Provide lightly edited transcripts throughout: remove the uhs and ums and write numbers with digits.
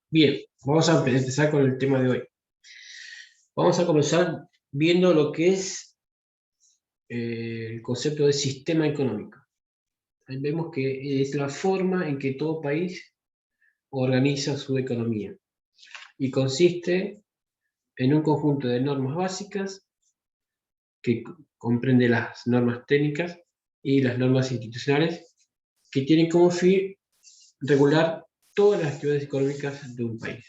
Bien, vamos a empezar con el tema de hoy. Vamos a comenzar viendo lo que es el concepto de sistema económico. Ahí vemos que es la forma en que todo país organiza su economía y consiste en un conjunto de normas básicas que comprende las normas técnicas y las normas institucionales que tienen como fin regular todas las actividades económicas de un país.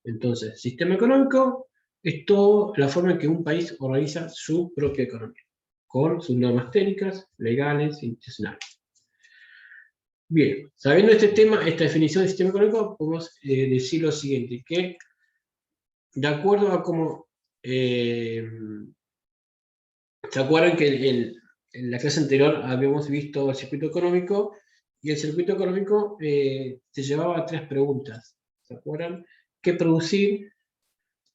Entonces, sistema económico es toda la forma en que un país organiza su propia economía, con sus normas técnicas, legales e institucionales. Bien, sabiendo este tema, esta definición de sistema económico, podemos decir lo siguiente, que de acuerdo a cómo... ¿se acuerdan que en la clase anterior habíamos visto el circuito económico? Y el circuito económico te llevaba a 3 preguntas. ¿Se acuerdan? ¿Qué producir?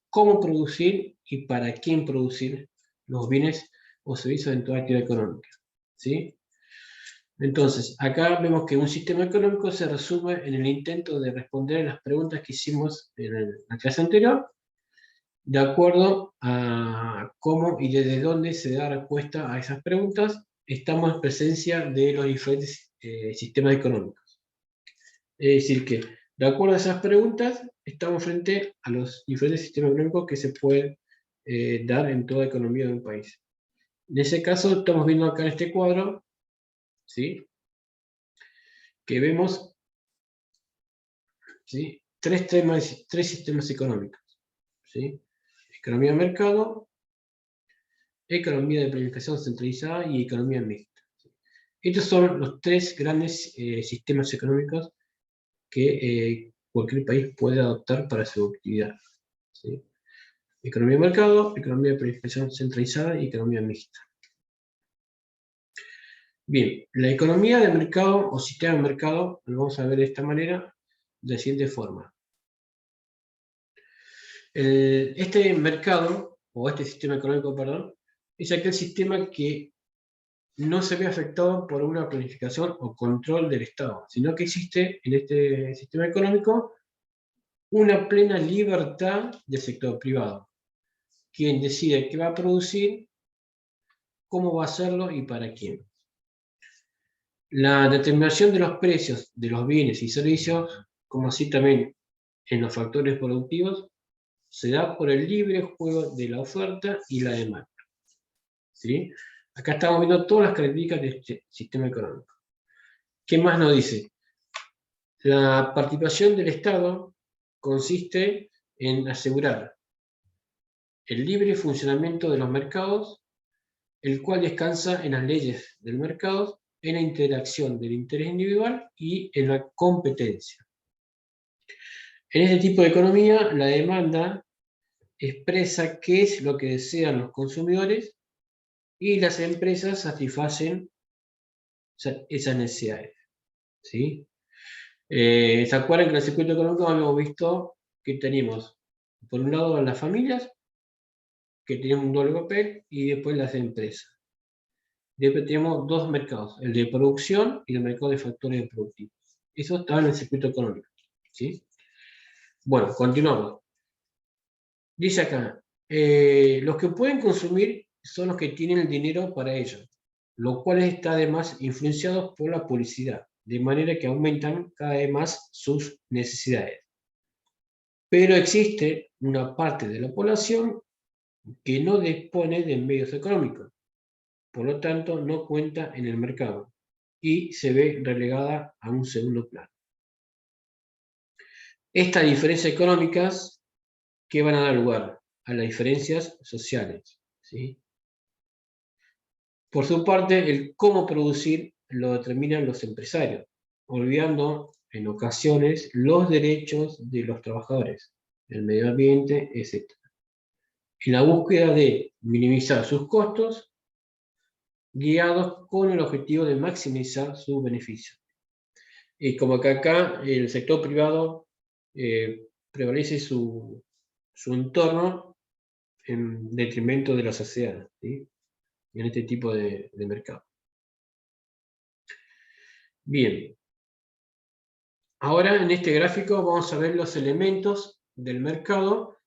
¿Cómo producir y para quién producir los bienes o servicios en toda actividad económica? ¿Sí? Entonces, acá vemos que un sistema económico se resume en el intento de responder a las preguntas que hicimos en la clase anterior, de acuerdo a cómo y desde dónde se da respuesta a esas preguntas, estamos en presencia de los diferentes sistemas económicos. Es decir, que de acuerdo a esas preguntas, estamos frente a los diferentes sistemas económicos que se pueden dar en toda economía de un país. En ese caso, estamos viendo acá en este cuadro, ¿sí? Que vemos, ¿sí? Tres sistemas económicos, ¿sí? Economía de mercado, economía de planificación centralizada y economía mixta. Estos son los 3 grandes sistemas económicos que cualquier país puede adoptar para su actividad, ¿sí? Economía de mercado, economía de planificación centralizada y economía mixta. Bien, la economía de mercado o sistema de mercado lo vamos a ver de esta manera, de la siguiente forma. Este mercado, o este sistema económico, perdón, es aquel sistema que no se ve afectado por una planificación o control del Estado, sino que existe en este sistema económico una plena libertad del sector privado, quien decide qué va a producir, cómo va a hacerlo y para quién. La determinación de los precios de los bienes y servicios, como así también en los factores productivos, se da por el libre juego de la oferta y la demanda, ¿sí? Acá estamos viendo todas las características de este sistema económico. ¿Qué más nos dice? La participación del Estado consiste en asegurar el libre funcionamiento de los mercados, el cual descansa en las leyes del mercado, en la interacción del interés individual y en la competencia. En este tipo de economía, la demanda expresa qué es lo que desean los consumidores y las empresas satisfacen esas necesidades, ¿sí? ¿Se acuerdan que en el circuito económico habíamos visto que teníamos, por un lado, a las familias, que tienen un doble papel, y después las empresas? Después tenemos 2 mercados, el de producción y el mercado de factores productivos. Eso está en el circuito económico, ¿sí? Bueno, continuamos. Dice acá, los que pueden consumir son los que tienen el dinero para ello, lo cual está además influenciado por la publicidad, de manera que aumentan cada vez más sus necesidades. Pero existe una parte de la población que no dispone de medios económicos, por lo tanto no cuenta en el mercado y se ve relegada a un segundo plano. Estas diferencias económicas que van a dar lugar a las diferencias sociales, ¿sí? Por su parte, el cómo producir lo determinan los empresarios, olvidando en ocasiones los derechos de los trabajadores, el medio ambiente, etc. En la búsqueda de minimizar sus costos, guiados con el objetivo de maximizar sus beneficios. Y como que acá el sector privado prevalece su entorno en detrimento de la sociedad, ¿sí? En este tipo de mercado. Bien, Ahora en este gráfico vamos a ver los elementos del mercado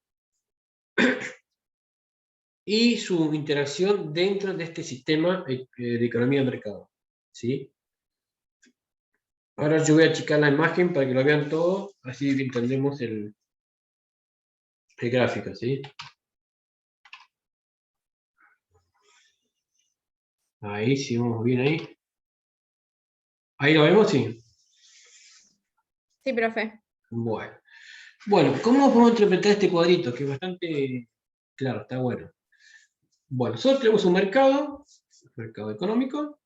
y su interacción dentro de este sistema de economía de mercado, ¿sí? Ahora yo voy a achicar la imagen para que lo vean todo, así entendemos el gráfico, ¿sí? Ahí, si vamos bien ahí. ¿Ahí lo vemos? Sí. Sí, profe. Bueno, ¿cómo podemos interpretar este cuadrito? Que es bastante claro, está bueno. Bueno, nosotros tenemos un mercado económico,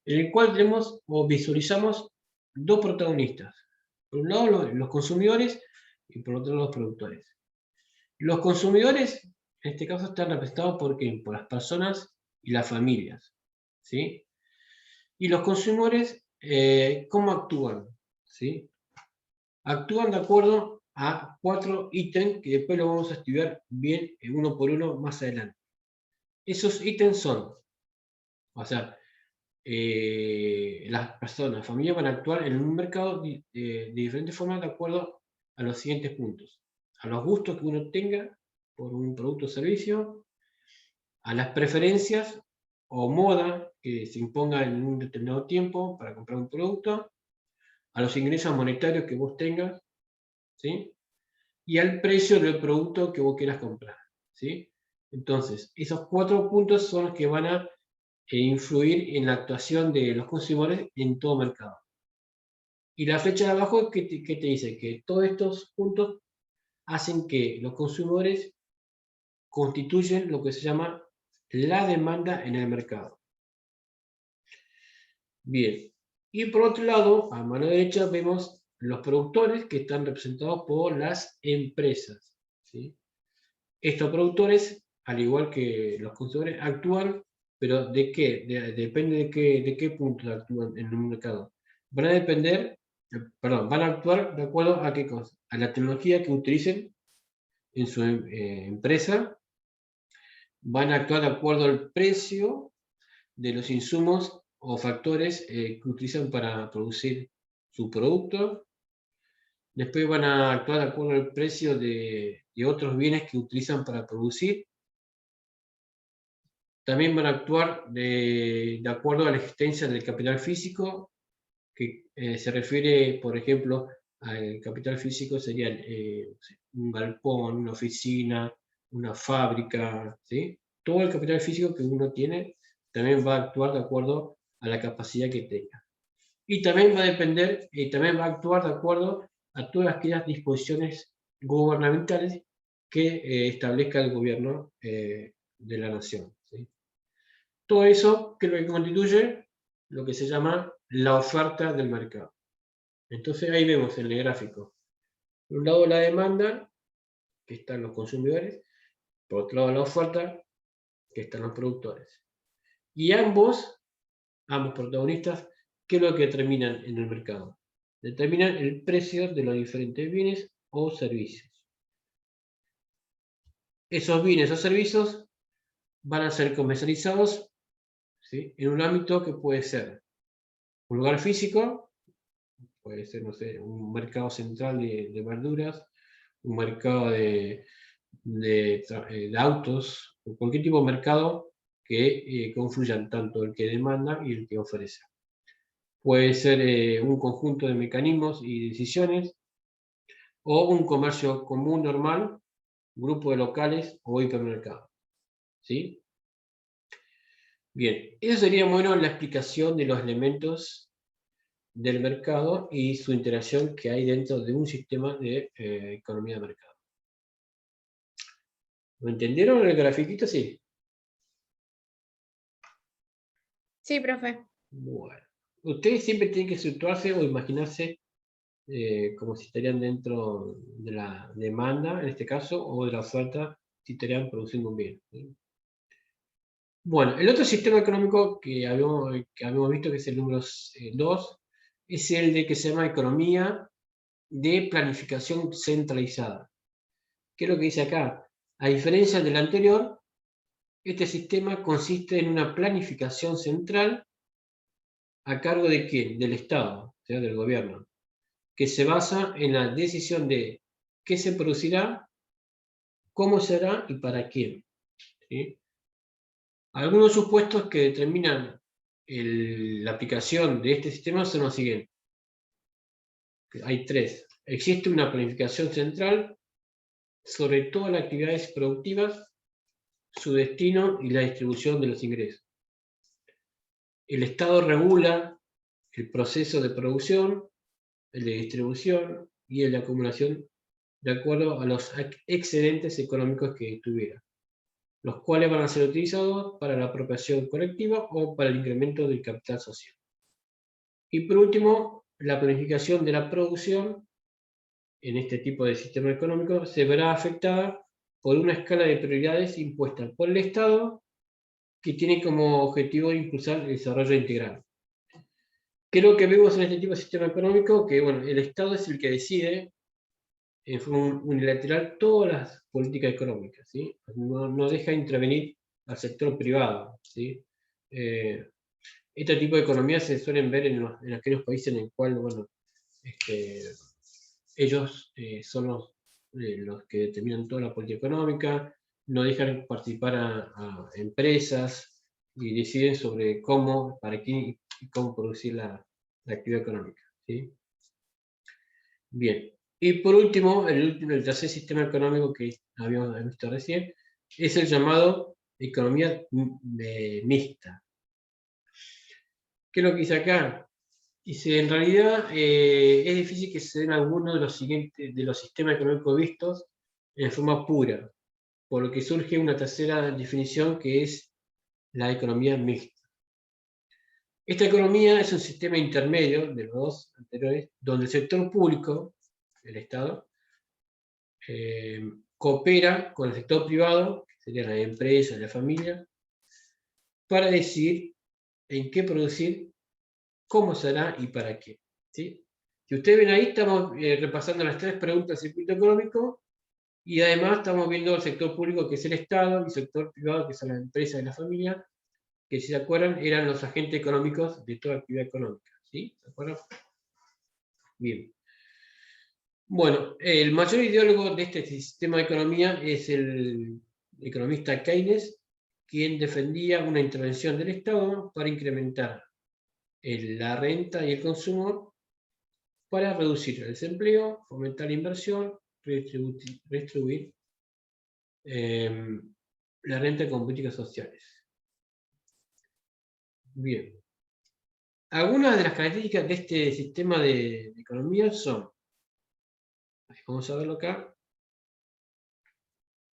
en el cual tenemos o visualizamos dos protagonistas. Por un lado los consumidores y por otro lado los productores. Los consumidores, en este caso, están representados por ¿qué? Por las personas y las familias, ¿sí? Y los consumidores, ¿cómo actúan? ¿Sí? Actúan de acuerdo a 4 ítems que después lo vamos a estudiar bien uno por uno más adelante. Esos ítems son, o sea, las personas, familias van a actuar en un mercado de diferentes formas de acuerdo a los siguientes puntos. A los gustos que uno tenga por un producto o servicio, a las preferencias o moda que se imponga en un determinado tiempo para comprar un producto, a los ingresos monetarios que vos tengas, ¿sí? Y al precio del producto que vos quieras comprar, ¿sí? Entonces, esos 4 puntos son los que van a influir en la actuación de los consumidores en todo mercado. Y la flecha de abajo, ¿qué te dice? Que todos estos puntos hacen que los consumidores constituyen lo que se llama la demanda en el mercado. Bien, y por otro lado, a mano derecha vemos los productores que están representados por las empresas, ¿sí? Estos productores, al igual que los consumidores, actúan, pero ¿de qué? Depende de qué punto actúan en un mercado. Van a depender, van a actuar de acuerdo a qué cosa, a la tecnología que utilicen en su empresa, van a actuar de acuerdo al precio de los insumos o factores que utilizan para producir su producto. Después van a actuar de acuerdo al precio de otros bienes que utilizan para producir. También van a actuar de acuerdo a la existencia del capital físico, que se refiere, por ejemplo, al capital físico sería un galpón, una oficina, una fábrica, ¿sí? Todo el capital físico que uno tiene también va a actuar de acuerdo a la capacidad que tenga. Y también va a depender, también va a actuar de acuerdo a todas aquellas disposiciones gubernamentales que establezca el gobierno de la nación, ¿sí? Todo eso que es lo que constituye lo que se llama la oferta del mercado. Entonces ahí vemos en el gráfico, por un lado la demanda, que están los consumidores, por otro lado la oferta, que están los productores. Y ambos protagonistas, ¿qué es lo que determinan en el mercado? Determinan el precio de los diferentes bienes o servicios. Esos bienes o servicios van a ser comercializados, ¿sí?, en un ámbito que puede ser un lugar físico, puede ser, no sé, un mercado central de verduras, un mercado de autos, o cualquier tipo de mercado que confluyan tanto el que demanda y el que ofrece. Puede ser un conjunto de mecanismos y decisiones, o un comercio común normal, grupo de locales o hipermercado, ¿sí? Bien, eso sería bueno la explicación de los elementos del mercado y su interacción que hay dentro de un sistema de economía de mercado. ¿Lo entendieron el grafiquito? Sí. Sí, profe. Bueno, ustedes siempre tienen que situarse o imaginarse como si estarían dentro de la demanda, en este caso, o de la oferta, si estarían produciendo un bien, ¿sí? Bueno, el otro sistema económico que habíamos visto, que es el número 2, es el de que se llama economía de planificación centralizada. ¿Qué es lo que dice acá? A diferencia del anterior, este sistema consiste en una planificación central a cargo de ¿quién? Del Estado, o sea, del gobierno, que se basa en la decisión de qué se producirá, cómo será y para quién, ¿sí? Algunos supuestos que determinan la aplicación de este sistema son los siguientes. Hay tres. Existe una planificación central sobre todas las actividades productivas, su destino y la distribución de los ingresos. El Estado regula el proceso de producción, el de distribución y el de acumulación de acuerdo a los excedentes económicos que tuviera, los cuales van a ser utilizados para la apropiación colectiva o para el incremento del capital social. Y por último, la planificación de la producción en este tipo de sistema económico se verá afectada por una escala de prioridades impuesta por el Estado que tiene como objetivo impulsar el desarrollo integral. Creo que vemos en este tipo de sistema económico que bueno, el Estado es el que decide en forma unilateral todas las políticas económicas, ¿sí? No deja intervenir al sector privado, ¿sí? Este tipo de economías se suelen ver en aquellos países en el cual, bueno, ellos son los que determinan toda la política económica, no dejan participar a empresas y deciden sobre cómo, para quién y cómo producir la actividad económica, ¿sí? Bien. Y por último, el tercer sistema económico que habíamos visto recién es el llamado economía mixta. ¿Qué es lo que dice acá? Dice, en realidad es difícil que se den algunos de los sistemas económicos vistos en forma pura, por lo que surge una tercera definición que es la economía mixta. Esta economía es un sistema intermedio de los dos anteriores, donde el sector público, el Estado, coopera con el sector privado, que serían las empresas, la familia, para decidir en qué producir, cómo será y para qué, ¿sí? Si ustedes ven ahí, estamos repasando las tres preguntas del circuito económico y además estamos viendo el sector público, que es el Estado, y el sector privado, que son las empresas y la familia, que si se acuerdan eran los agentes económicos de toda actividad económica, ¿sí? ¿Se acuerdan? Bien. Bueno, el mayor ideólogo de este sistema de economía es el economista Keynes, quien defendía una intervención del Estado para incrementar la renta y el consumo para reducir el desempleo, fomentar la inversión, redistribuir la renta con políticas sociales. Bien. Algunas de las características de este sistema de economía son, vamos a verlo acá,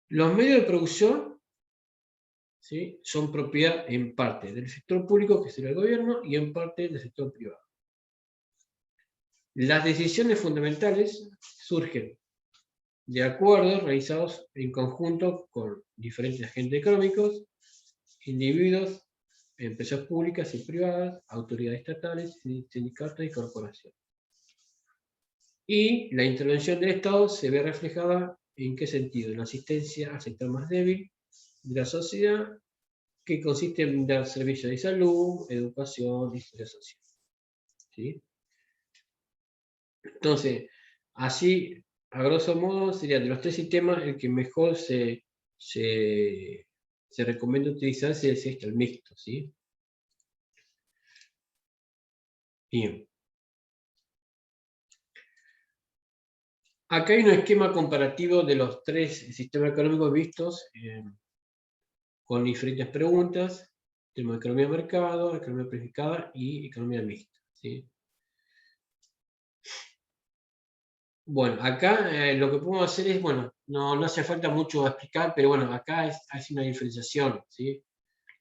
los medios de producción, ¿sí?, son propiedad en parte del sector público, que sería el gobierno, y en parte del sector privado. Las decisiones fundamentales surgen de acuerdos realizados en conjunto con diferentes agentes económicos, individuos, empresas públicas y privadas, autoridades estatales, sindicatos y corporaciones. Y la intervención del Estado se ve reflejada ¿en qué sentido? En la asistencia al sector más débil de la sociedad, que consiste en dar servicios de salud, educación y seguridad social, ¿sí? Entonces, así, a grosso modo, sería de los tres sistemas el que mejor se recomienda utilizar es el mixto, ¿sí? Bien. Acá hay un esquema comparativo de los tres sistemas económicos vistos con diferentes preguntas. Tenemos economía de mercado, economía planificada y economía mixta, ¿sí? Bueno, acá lo que podemos hacer es, bueno, no hace falta mucho explicar, pero bueno, acá hay una diferenciación, ¿sí?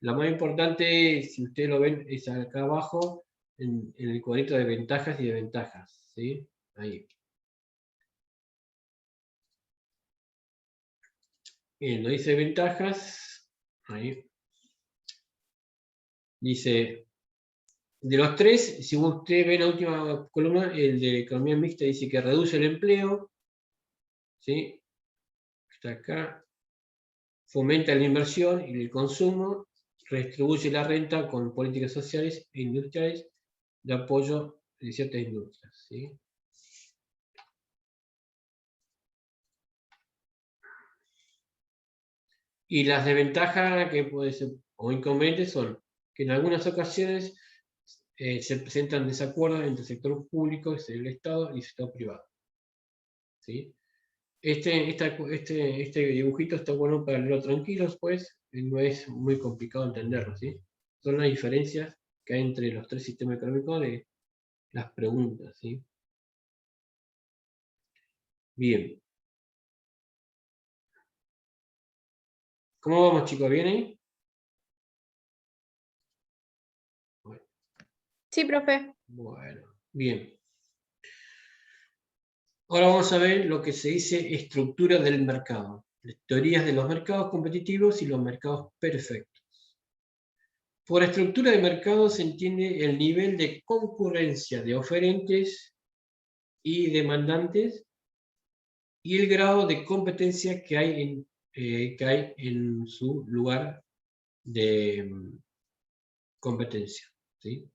La más importante, si ustedes lo ven, es acá abajo, en el cuadrito de ventajas y desventajas, ¿sí? Ahí. Bien, lo dice ventajas, ahí. Dice, de los tres, si usted ve la última columna, el de economía mixta dice que reduce el empleo, ¿sí? Está acá, fomenta la inversión y el consumo, redistribuye la renta con políticas sociales e industriales de apoyo de ciertas industrias, ¿sí? Y las desventajas que puede ser, o inconvenientes son que en algunas ocasiones se presentan desacuerdos entre el sector público, es el Estado, y el sector privado. ¿Sí? Este dibujito está bueno para leerlo tranquilos, pues no es muy complicado entenderlo. ¿Sí? Son las diferencias que hay entre los tres sistemas económicos de las preguntas. ¿Sí? Bien. ¿Cómo vamos, chicos? ¿Bien ahí? Sí, profe. Bueno, bien. Ahora vamos a ver lo que se dice estructura del mercado, teorías de los mercados competitivos y los mercados perfectos. Por estructura de mercado se entiende el nivel de concurrencia de oferentes y demandantes y el grado de competencia que hay en su lugar de competencia. ¿Sí?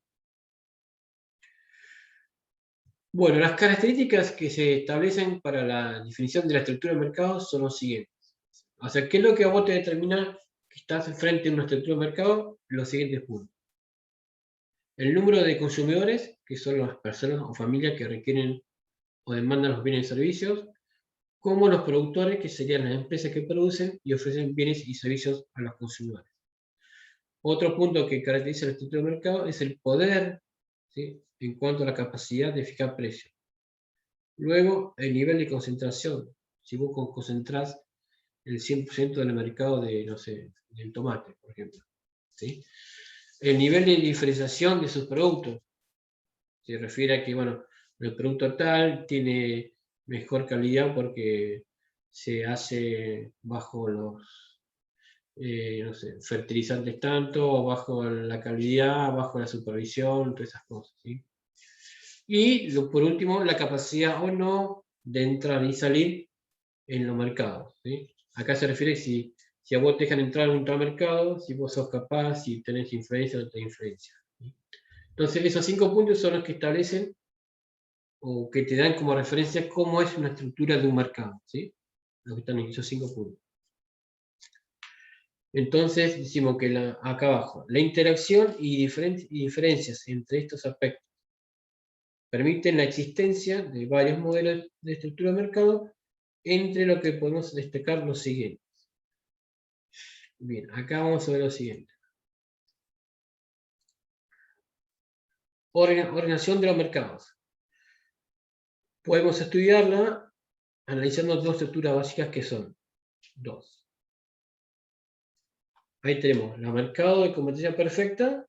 Bueno, las características que se establecen para la definición de la estructura del mercado son los siguientes. O sea, ¿qué es lo que a vos te determina que estás frente a una estructura de mercado? Los siguientes puntos. El número de consumidores, que son las personas o familias que requieren o demandan los bienes y servicios, como los productores, que serían las empresas que producen y ofrecen bienes y servicios a los consumidores. Otro punto que caracteriza la estructura del mercado es el poder, ¿sí?, en cuanto a la capacidad de fijar precios. Luego, el nivel de concentración. Si vos concentrás el 100% del mercado de, no sé, del tomate, por ejemplo. ¿Sí? El nivel de diferenciación de sus productos. Se refiere a que, bueno, el producto tal tiene mejor calidad porque se hace bajo los, no sé, fertilizantes tanto, bajo la calidad, bajo la supervisión, todas esas cosas. ¿Sí? Y por último, la capacidad o no de entrar y salir en los mercados. ¿Sí? Acá se refiere si a vos te dejan entrar en un tal mercado, si vos sos capaz, si tenés influencia o no tenés influencia. ¿Sí? Entonces, esos 5 puntos son los que establecen o que te dan como referencia cómo es una estructura de un mercado. ¿Sí? Lo que están en esos 5 puntos. Entonces, decimos que acá abajo, la interacción y diferencias entre estos aspectos permiten la existencia de varios modelos de estructura de mercado, entre lo que podemos destacar los siguientes. Bien, acá vamos a ver lo siguiente. Ordenación de los mercados. Podemos estudiarla analizando dos estructuras básicas que son dos. Ahí tenemos los mercados de competencia perfecta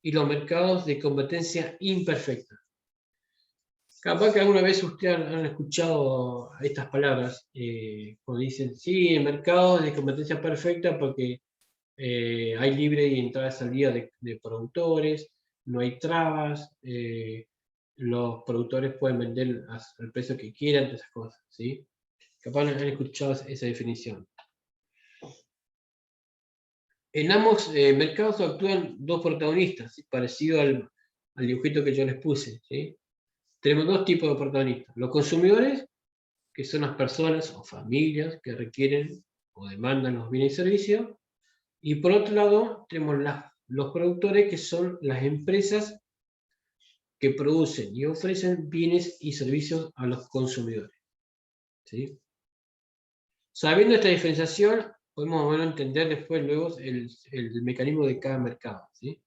y los mercados de competencia imperfecta. Capaz que alguna vez ustedes han escuchado estas palabras, cuando dicen, sí, el mercado es de competencia perfecta porque hay libre entrada y salida de productores, no hay trabas, los productores pueden vender al precio que quieran, todas esas cosas, ¿sí? Capaz han escuchado esa definición. En ambos mercados actúan dos protagonistas, ¿sí?, parecido al dibujito que yo les puse, ¿sí? Tenemos dos tipos de protagonistas. Los consumidores, que son las personas o familias que requieren o demandan los bienes y servicios. Y por otro lado, tenemos los productores, que son las empresas que producen y ofrecen bienes y servicios a los consumidores. ¿Sí? Sabiendo esta diferenciación, podemos entender después luego el mecanismo de cada mercado. ¿Sí?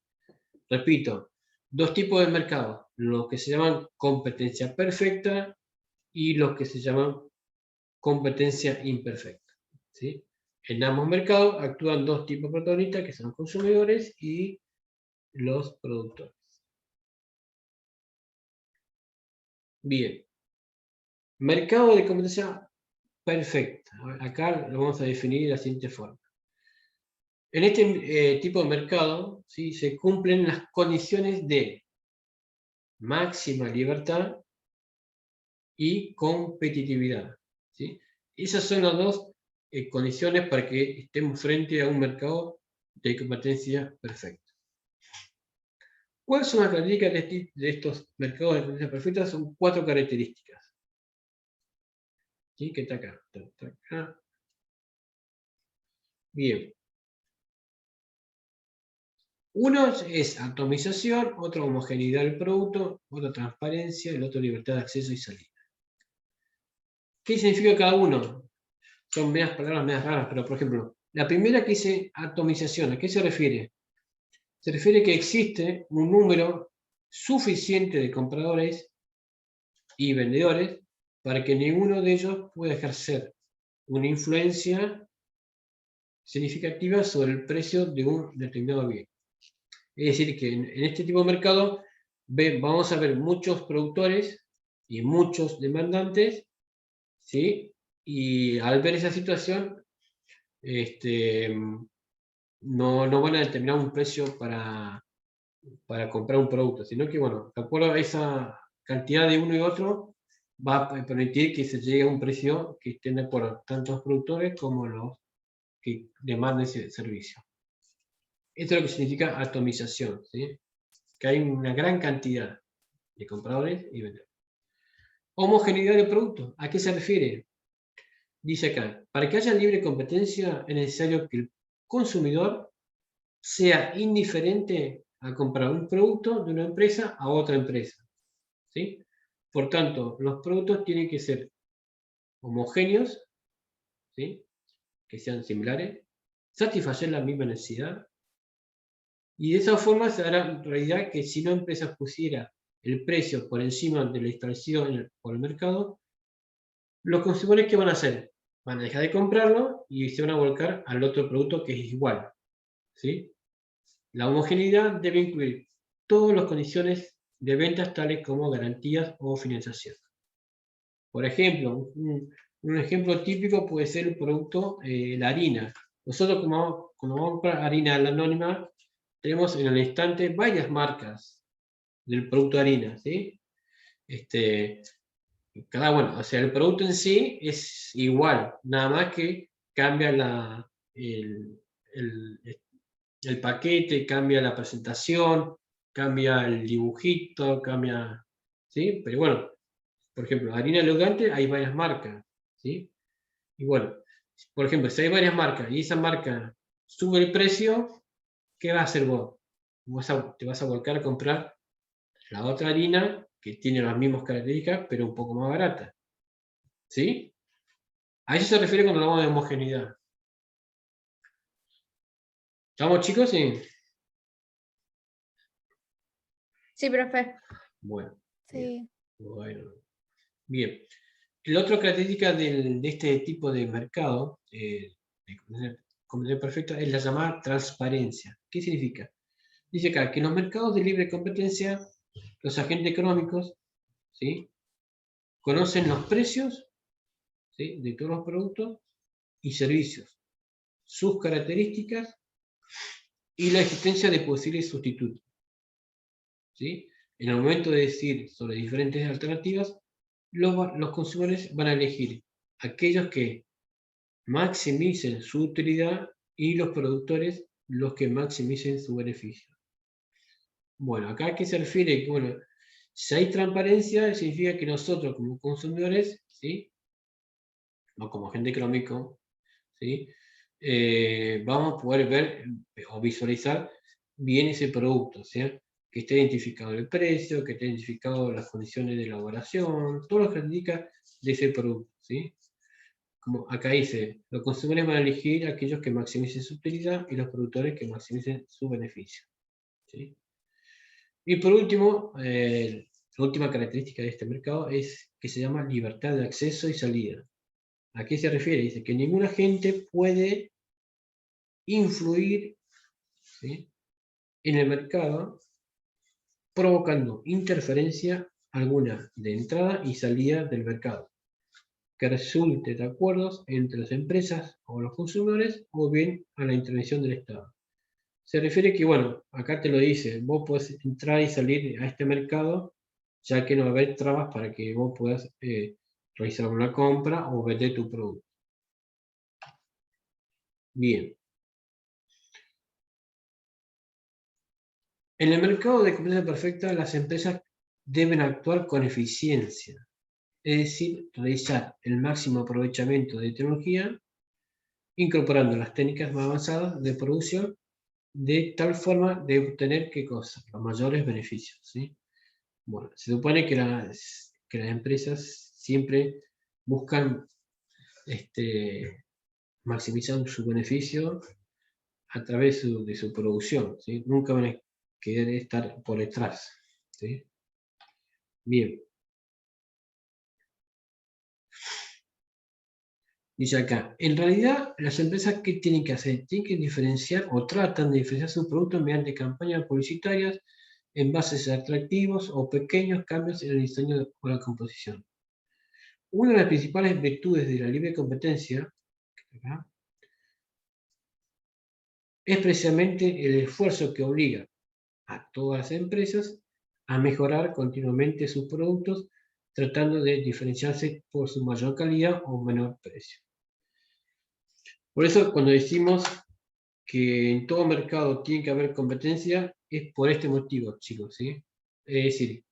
Repito, dos tipos de mercados, los que se llaman competencia perfecta y los que se llaman competencia imperfecta. ¿Sí? En ambos mercados actúan dos tipos de protagonistas, que son consumidores y los productores. Bien. Mercado de competencia perfecta. Acá lo vamos a definir de la siguiente forma. En este tipo de mercado, ¿sí?, se cumplen las condiciones de máxima libertad y competitividad. ¿Sí? Esas son las dos condiciones para que estemos frente a un mercado de competencia perfecta. ¿Cuáles son las características de estos mercados de competencia perfecta? Son 4 características. ¿Sí? Que está acá. Bien. Uno es atomización, otro homogeneidad del producto, otro transparencia, el otro libertad de acceso y salida. ¿Qué significa cada uno? Son palabras medias raras, pero por ejemplo, la primera que dice atomización, ¿a qué se refiere? Se refiere que existe un número suficiente de compradores y vendedores para que ninguno de ellos pueda ejercer una influencia significativa sobre el precio de un determinado bien. Es decir, que en este tipo de mercado vamos a ver muchos productores y muchos demandantes, ¿sí? Y al ver esa situación, no van a determinar un precio para comprar un producto, sino que, bueno, de acuerdo a esa cantidad de uno y otro, va a permitir que se llegue a un precio que esté de acuerdo tanto los productores como los que demanden ese servicio. Esto es lo que significa atomización, ¿sí? Que hay una gran cantidad de compradores y vendedores. Homogeneidad de producto, ¿a qué se refiere? Dice acá, para que haya libre competencia es necesario que el consumidor sea indiferente a comprar un producto de una empresa a otra empresa, ¿sí? Por tanto, los productos tienen que ser homogéneos, ¿sí? Que sean similares, satisfacer la misma necesidad, y de esa forma se hará en realidad que si una empresa pusiera el precio por encima del establecido por el mercado, los consumidores, ¿qué van a hacer? Van a dejar de comprarlo y se van a volcar al otro producto que es igual, ¿sí? La homogeneidad debe incluir todas las condiciones de ventas tales como garantías o financiación. Por ejemplo, un ejemplo típico puede ser el producto, la harina. Nosotros cuando vamos a comprar harina anónima, tenemos en el instante varias marcas del producto de harina, ¿sí? O sea, el producto en sí es igual, nada más que cambia el paquete, cambia la presentación, cambia el dibujito, cambia, ¿sí? Pero bueno, por ejemplo, harina elegante hay varias marcas, ¿sí? Y bueno, por ejemplo, si hay varias marcas y esa marca sube el precio, ¿qué vas a hacer vos? Te vas a volcar a comprar la otra harina que tiene las mismas características, pero un poco más barata, ¿sí? A eso se refiere cuando hablamos de homogeneidad. ¿Estamos, chicos? Sí. Sí, profe. Bueno. Sí. Bueno. Bien. La otra característica de este tipo de mercado, de competencia perfecta, es la llamada transparencia. ¿Qué significa? Dice acá que en los mercados de libre competencia, los agentes económicos, ¿sí?, conocen los precios, ¿sí?, de todos los productos y servicios, sus características y la existencia de posibles sustitutos, ¿sí? En el momento de decidir sobre diferentes alternativas, los consumidores van a elegir aquellos que maximicen su utilidad y los productores los que maximicen su beneficio. Bueno, acá a qué se refiere, bueno, si hay transparencia, significa que nosotros como consumidores, ¿sí?, no como agente económico, ¿sí?, vamos a poder ver o visualizar bien ese producto, ¿sí?, que esté identificado el precio, que esté identificado las condiciones de elaboración, todo lo que indica de ese producto, ¿sí? Como acá dice, los consumidores van a elegir aquellos que maximicen su utilidad y los productores que maximicen su beneficio, ¿sí? Y por último, la última característica de este mercado es que se llama libertad de acceso y salida. ¿A qué se refiere? Dice que ningún agente puede influir, ¿sí?, en el mercado provocando interferencia alguna de entrada y salida del mercado que resulte de acuerdos entre las empresas o los consumidores o bien a la intervención del Estado. Se refiere que, bueno, acá te lo dice, vos podés entrar y salir a este mercado, ya que no va a haber trabas para que vos puedas realizar una compra o vender tu producto. Bien. En el mercado de competencia perfecta, las empresas deben actuar con eficiencia, es decir, realizar el máximo aprovechamiento de tecnología incorporando las técnicas más avanzadas de producción de tal forma de obtener, ¿qué cosa? Los mayores beneficios, ¿sí? Bueno, se supone que las empresas siempre buscan maximizar su beneficio a través de su producción, ¿sí? Nunca van a querer estar por detrás, ¿sí? Bien. Dice acá, en realidad las empresas, ¿qué tienen que hacer? Tienen que diferenciar o tratan de diferenciar sus productos mediante campañas publicitarias, envases atractivos o pequeños cambios en el diseño o la composición. Una de las principales virtudes de la libre competencia es precisamente el esfuerzo que obliga a todas las empresas a mejorar continuamente sus productos, tratando de diferenciarse por su mayor calidad o menor precio. Por eso, cuando decimos que en todo mercado tiene que haber competencia, es por este motivo, chicos, ¿sí? Es decir,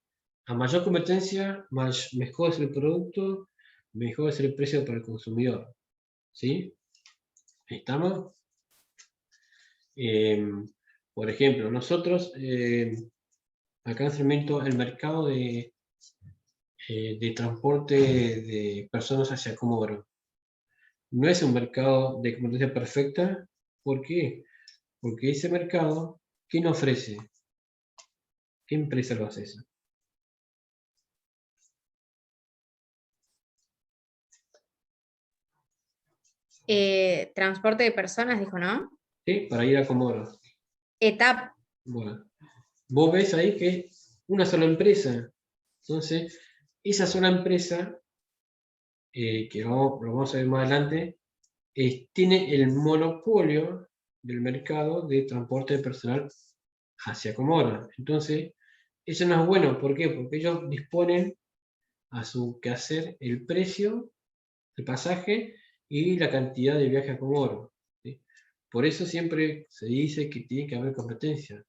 a mayor competencia, mejor es el producto, mejor es el precio para el consumidor, ¿sí? ¿Estamos? Por ejemplo, nosotros, acá en Sarmiento, el mercado de transporte de personas hacia Comodoro no es un mercado de competencia perfecta. ¿Por qué? Porque ese mercado, ¿quién ofrece? ¿Qué empresa lo hace eso? Transporte de personas, dijo, ¿no? ¿Sí? Para ir a Comodoro. ETAP. Bueno, vos ves ahí que es una sola empresa. Entonces, esa sola empresa, que lo vamos a ver más adelante, tiene el monopolio del mercado de transporte de personal hacia Comodoro. Entonces, eso no es bueno. ¿Por qué? Porque ellos disponen a su quehacer el precio, el pasaje y la cantidad de viaje a Comodoro, ¿sí? Por eso siempre se dice que tiene que haber competencia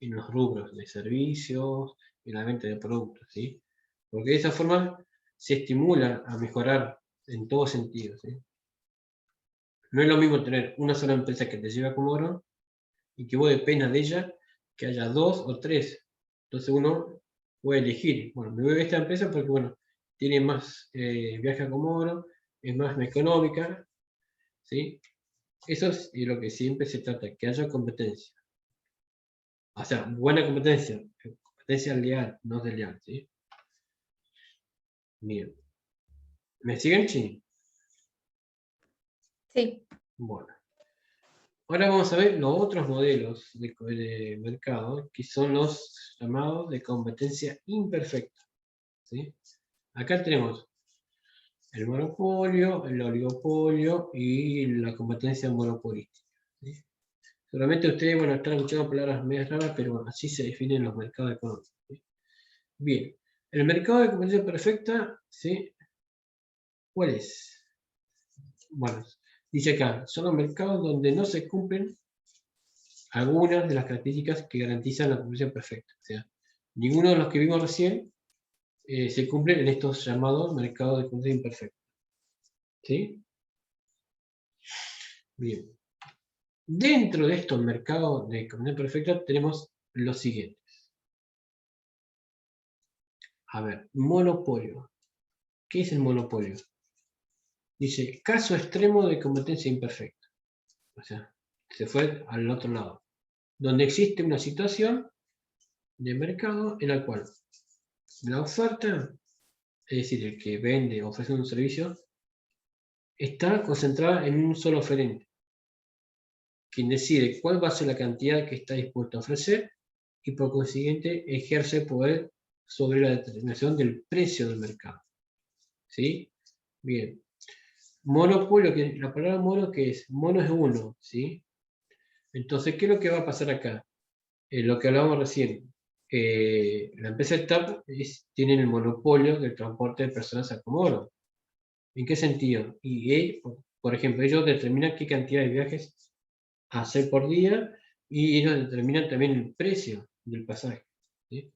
en los rubros de servicios, en la venta de productos, ¿sí? Porque de esa forma se estimula a mejorar en todos sentidos, ¿sí? No es lo mismo tener una sola empresa que te lleva a Comodoro y que vos dependas de ella, que haya dos o tres. Entonces uno puede elegir, bueno, me voy a esta empresa porque, bueno, tiene más viaje a Comodoro, es más económica, ¿sí? Eso es lo que siempre se trata, que haya competencia. O sea, buena competencia, competencia leal, no desleal, ¿sí? Bien. ¿Me siguen, Chi? Sí. Bueno. Ahora vamos a ver los otros modelos de mercado, que son los llamados de competencia imperfecta, ¿sí? Acá tenemos el monopolio, el oligopolio y la competencia monopolística, ¿sí? Seguramente ustedes, bueno, están escuchando palabras medias raras, pero bueno, así se definen los mercados económicos, ¿sí? Bien, el mercado de competencia perfecta, ¿sí? ¿Cuál es? Bueno, dice acá, son los mercados donde no se cumplen algunas de las características que garantizan la competencia perfecta. O sea, ninguno de los que vimos recién se cumplen en estos llamados mercados de competencia imperfecta. ¿Sí? Bien. Dentro de estos mercados de competencia perfecta tenemos los siguientes. A ver, monopolio. ¿Qué es el monopolio? Dice, caso extremo de competencia imperfecta. O sea, se fue al otro lado. Donde existe una situación de mercado en la cual la oferta, es decir, el que vende o ofrece un servicio, está concentrada en un solo oferente, quien decide cuál va a ser la cantidad que está dispuesto a ofrecer y por consiguiente ejerce poder sobre la determinación del precio del mercado. ¿Sí? Bien. Monopolio, la palabra mono, ¿qué es? Mono es uno, ¿sí? Entonces, ¿qué es lo que va a pasar acá? Lo que hablábamos recién. La empresa TAP tiene el monopolio del transporte de personas a Comodoro. ¿En qué sentido? Por ejemplo, ellos determinan qué cantidad de viajes hacer por día y ellos determinan también el precio del pasaje, ¿sí?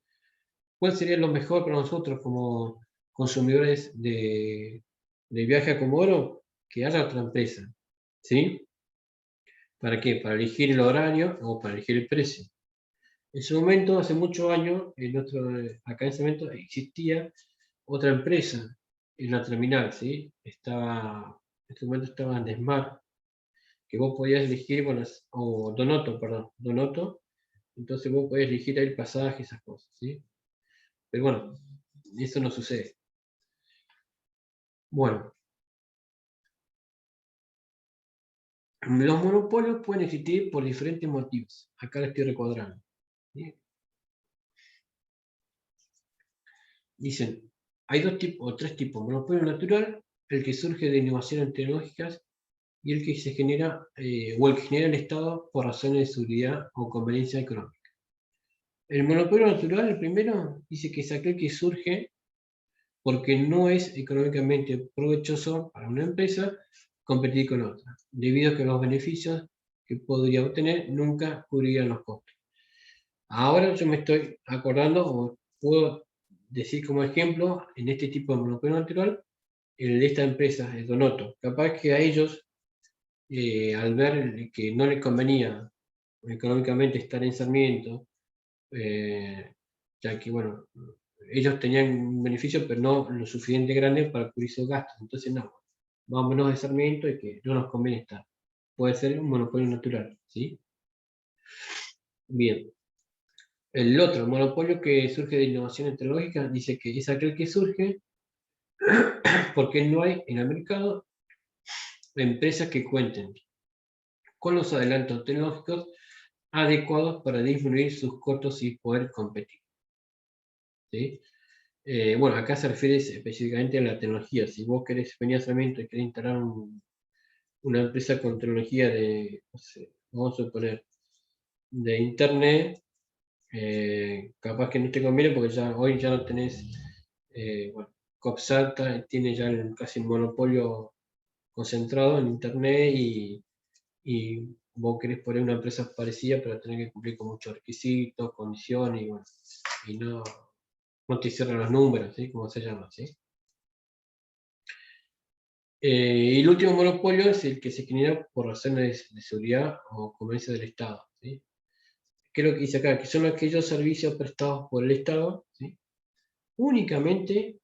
¿Cuál sería lo mejor para nosotros como consumidores de viaje a Comodoro? Que haya otra empresa, ¿Sí? ¿Para qué? Para elegir el horario o para elegir el precio. En su momento, hace muchos años, acá en ese momento existía otra empresa en la terminal, ¿sí? En ese momento estaba en Desmar, que vos podías elegir, bueno, o Donoto, perdón, Donoto, entonces vos podías elegir ahí el pasaje, esas cosas, ¿sí? Pero bueno, eso no sucede. Bueno, los monopolios pueden existir por diferentes motivos. Acá lo estoy recuadrando, ¿sí? Dicen, hay dos tipos o tres tipos. Monopolio natural, el que surge de innovaciones tecnológicas y el que se genera, o el que genera el Estado por razones de seguridad o conveniencia económica. El monopolio natural, el primero, dice que es aquel que surge porque no es económicamente provechoso para una empresa competir con otra, debido a que los beneficios que podría obtener nunca cubrirían los costos. Ahora yo me estoy acordando, o puedo decir como ejemplo, en este tipo de monopolio natural, el de esta empresa, el Donoto. Capaz que a ellos, al ver que no les convenía económicamente estar en Sarmiento, ya que, bueno, ellos tenían un beneficio, pero no lo suficiente grande para cubrir sus gastos. Entonces, no, vámonos de Sarmiento y que no nos conviene estar. Puede ser un monopolio natural, ¿sí? Bien. El otro, monopolio que surge de innovación tecnológica, dice que es aquel que surge porque no hay en el mercado empresas que cuenten con los adelantos tecnológicos adecuados para disminuir sus costos y poder competir, ¿sí? Bueno, acá se refiere específicamente a la tecnología. Si vos querés venir a Sarmiento y querés instalar una empresa con tecnología de, no sé, vamos a suponer, de internet, capaz que no te conviene porque ya hoy ya no tenés, bueno, Copsalta tiene ya casi el monopolio concentrado en internet y vos querés poner una empresa parecida, pero tenés que cumplir con muchos requisitos, condiciones, y bueno, y no te cierran los números, ¿sí? Como se llama, ¿sí? Y el último monopolio es el que se genera por razones de seguridad o conveniencia del Estado, ¿sí? Creo que dice acá que son aquellos servicios prestados por el Estado, ¿sí? Únicamente,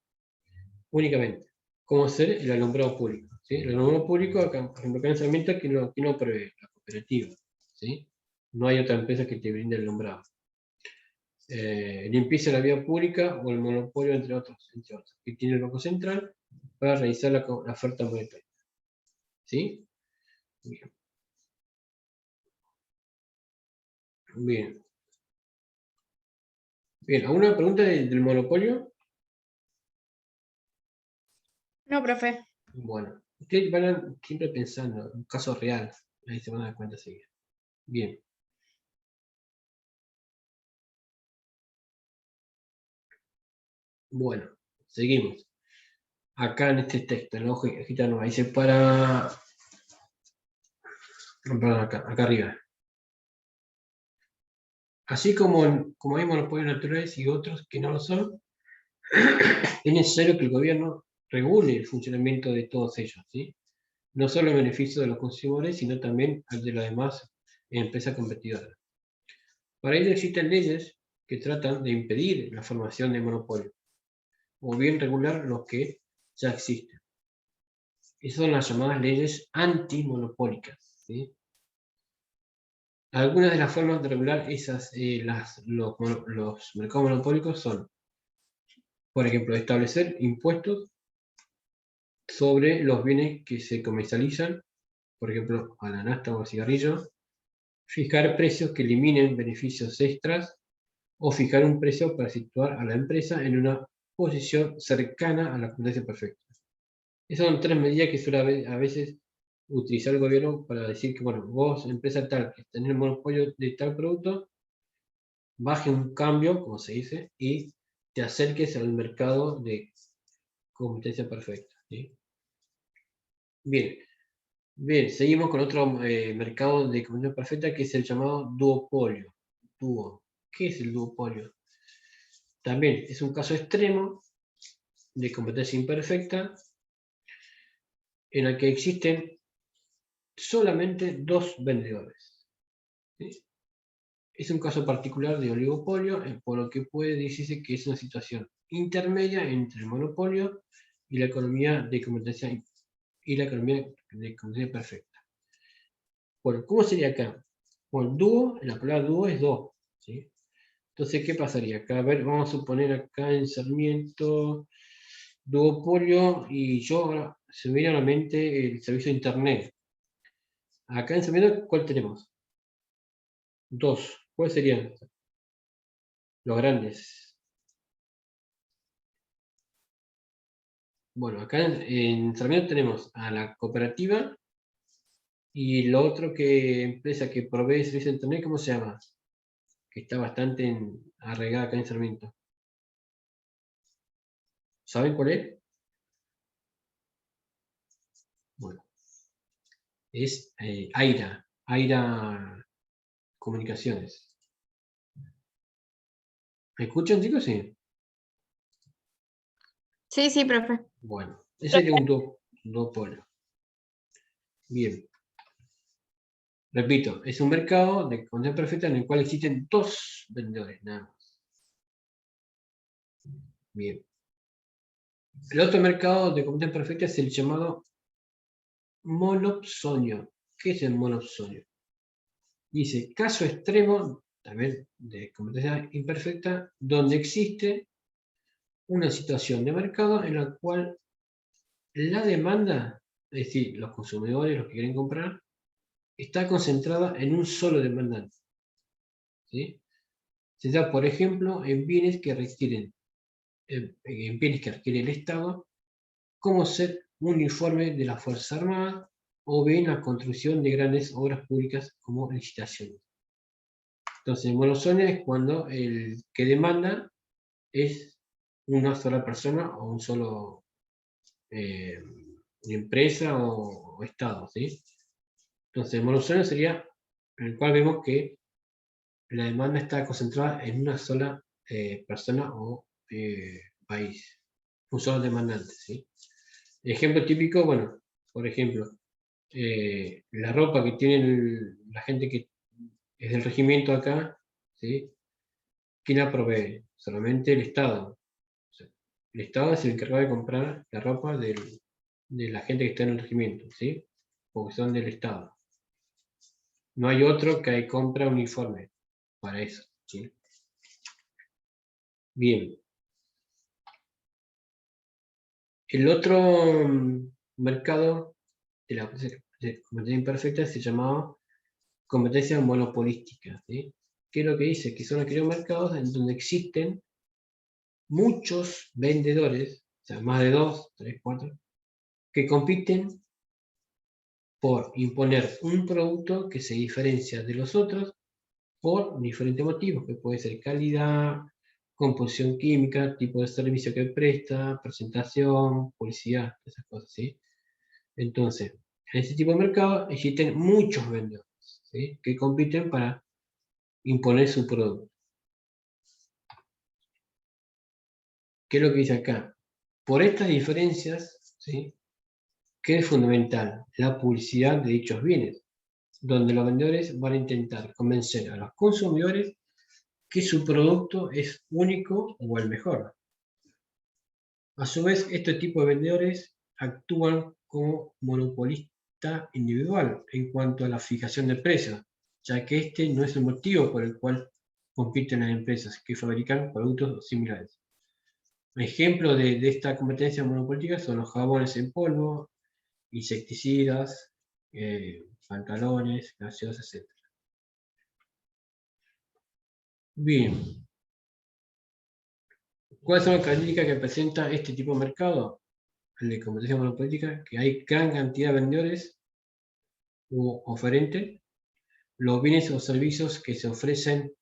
como ser el alumbrado público, ¿sí? El alumbrado público, acá, por ejemplo, acá en Sarmiento, que no prevé la cooperativa, ¿sí? No hay otra empresa que te brinde el alumbrado. Limpieza de la vía pública o el monopolio, entre otros, que tiene el Banco Central para realizar la oferta monetaria, ¿sí? Bien. Bien. Bien, ¿alguna pregunta del monopolio? No, profe. Bueno, ustedes van siempre pensando en un caso real, ahí se van a dar cuenta seguida. Bien, bueno, seguimos. Acá en este texto, en la hojita nueva, dice perdón, acá arriba. Así como hay monopolios naturales y otros que no lo son, es necesario que el gobierno regule el funcionamiento de todos ellos, ¿sí? No solo en beneficio de los consumidores, sino también al de las demás empresas competidoras. Para ello existen leyes que tratan de impedir la formación de monopolios, o bien regular los que ya existen. Esas son las llamadas leyes antimonopólicas, ¿sí? Algunas de las formas de regular los mercados monopólicos son, por ejemplo, establecer impuestos sobre los bienes que se comercializan, por ejemplo, a la nafta o al cigarrillo, fijar precios que eliminen beneficios extras o fijar un precio para situar a la empresa en una posición cercana a la competencia perfecta. Esas son tres medidas que suele a veces utilizar el gobierno para decir que, bueno, vos, empresa tal, que tenés el monopolio de tal producto, baje un cambio, como se dice, y te acerques al mercado de competencia perfecta, ¿sí? Bien, bien, seguimos con otro mercado de competencia perfecta que es el llamado duopolio. ¿Qué es el duopolio? También es un caso extremo de competencia imperfecta en el que existen solamente 2 vendedores. ¿Sí? Es un caso particular de oligopolio, por lo que puede decirse que es una situación intermedia entre el monopolio y la economía de competencia perfecta. Bueno, ¿cómo sería acá? Bueno, dúo, la palabra dúo es dos, ¿sí? Entonces, ¿qué pasaría acá? A ver, vamos a suponer acá en Sarmiento, duopolio, y yo ahora se me viene a la mente el servicio de internet. Acá en Sarmiento, ¿cuál tenemos? Dos. ¿Cuáles serían los grandes? Bueno, acá en Sarmiento tenemos a la cooperativa y lo otro que empresa que provee servicio de internet, ¿cómo se llama? Que está bastante arraigada acá en Sarmiento. ¿Saben cuál es? Bueno, es Aira Comunicaciones. ¿Me escuchan, chicos? Sí. Sí, sí, profe. Bueno, ese es un duopolio. Bien. Repito, es un mercado de competencia perfecta en el cual existen 2 vendedores, nada más. Bien. El otro mercado de competencia perfecta es el llamado monopsonio. ¿Qué es el monopsonio? Dice, caso extremo, también de competencia imperfecta, donde existe una situación de mercado en la cual la demanda, es decir, los consumidores, los que quieren comprar, está concentrada en un solo demandante. ¿Sí? Se da, por ejemplo, en bienes que requieren, en bienes que adquiere el Estado, como ser un uniforme de la Fuerza Armada o bien la construcción de grandes obras públicas como licitaciones. Entonces, monozona es cuando el que demanda es una sola persona o un solo empresa o Estado, ¿sí? Entonces, monozona sería en el cual vemos que la demanda está concentrada en una sola persona o país, un solo demandante, ¿sí? Ejemplo típico, bueno, por ejemplo, la ropa que tiene la gente que es del regimiento acá, ¿sí? ¿Quién la provee? Solamente el Estado. O sea, el Estado es el encargado de comprar la ropa de la gente que está en el regimiento, ¿sí? Porque son del Estado. No hay otro que compra uniforme para eso, ¿sí? Bien. El otro mercado de la competencia imperfecta se llamaba competencia monopolística, ¿sí? ¿Qué es lo que dice? Que son aquellos mercados en donde existen muchos vendedores, o sea, más de 2, 3, 4, que compiten por imponer un producto que se diferencia de los otros por diferentes motivos, que puede ser calidad, composición química, tipo de servicio que presta, presentación, publicidad, esas cosas, ¿sí? Entonces, en ese tipo de mercado existen muchos vendedores, ¿sí? Que compiten para imponer su producto. ¿Qué es lo que dice acá? Por estas diferencias, ¿sí? ¿Qué es fundamental? La publicidad de dichos bienes, donde los vendedores van a intentar convencer a los consumidores que su producto es único o el mejor. A su vez, este tipo de vendedores actúan como monopolista individual en cuanto a la fijación de precios, ya que este no es el motivo por el cual compiten las empresas que fabrican productos similares. Ejemplos de esta competencia monopolítica son los jabones en polvo, insecticidas, pantalones, gaseosas, etc. Bien, ¿cuáles son las características que presenta este tipo de mercado? El de competencia monopolítica, que hay gran cantidad de vendedores u oferentes, los bienes o servicios que se ofrecen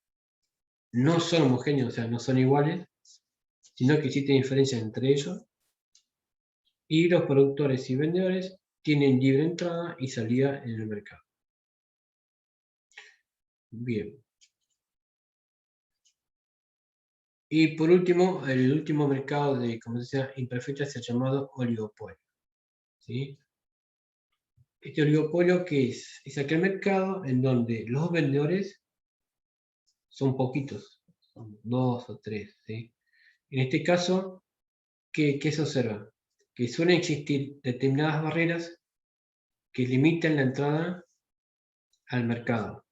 no son homogéneos, o sea, no son iguales, sino que existen diferencias entre ellos, y los productores y vendedores tienen libre entrada y salida en el mercado. Bien. Y por último, el último mercado de competencia imperfecta es el llamado oligopolio, ¿sí? Este oligopolio, ¿qué es? Es aquel mercado en donde los vendedores son poquitos, son 2 o 3, ¿sí? En este caso, ¿qué se observa? Que suelen existir determinadas barreras que limitan la entrada al mercado.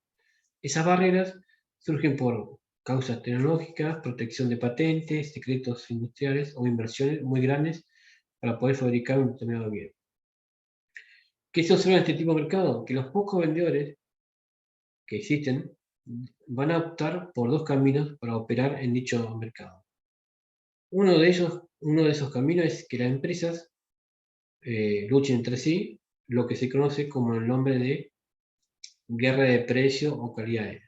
Esas barreras surgen por causas tecnológicas, protección de patentes, secretos industriales o inversiones muy grandes para poder fabricar un determinado bien. ¿Qué se observa en este tipo de mercado? Que los pocos vendedores que existen van a optar por dos caminos para operar en dicho mercado. Uno de esos caminos es que las empresas luchen entre sí, lo que se conoce como el nombre de guerra de precios o calidades.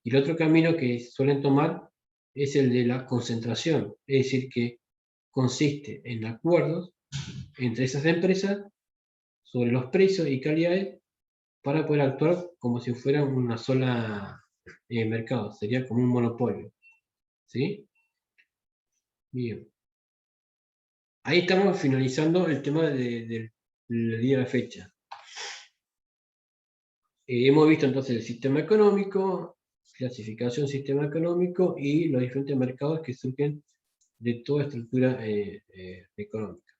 Y el otro camino que suelen tomar es el de la concentración, es decir, que consiste en acuerdos entre esas empresas sobre los precios y calidades para poder actuar como si fuera una sola mercado, sería como un monopolio. ¿Sí? Bien. Ahí estamos finalizando el tema del día de la fecha. Hemos visto entonces el sistema económico, clasificación sistema económico y los diferentes mercados que surgen de toda estructura económica.